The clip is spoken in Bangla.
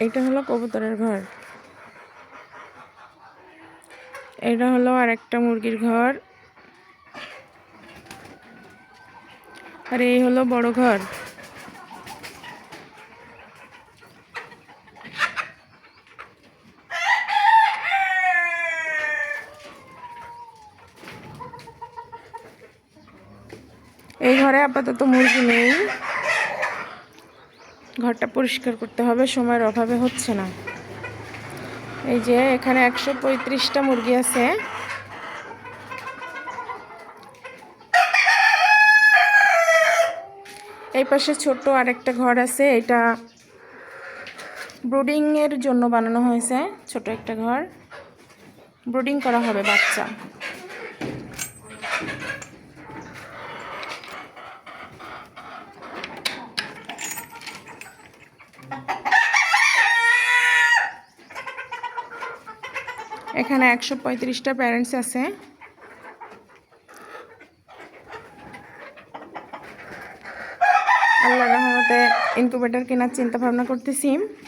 এটা হলো কবুতরের ঘর, এটা হলো আর একটা মুরগির ঘর, আর এই হলো বড় ঘর। এই ঘরে আপাতত মুরগি নেই, ঘরটা পরিষ্কার করতে হবে, সময়ের অভাবে হচ্ছে না। এই যে এখানে 135টা মুরগি আছে। এই পাশে ছোট আরেকটা ঘর আছে, এটা ব্রুডিং এর জন্য বানানো হয়েছে। ছোট একটা ঘর, ব্রুডিং করা হবে বাচ্চা। এখানে 135টা প্যারেন্টস আছে। আল্লাহর রহমতে ইনকিউবেটর কেনার চিন্তা ভাবনা করতেছি।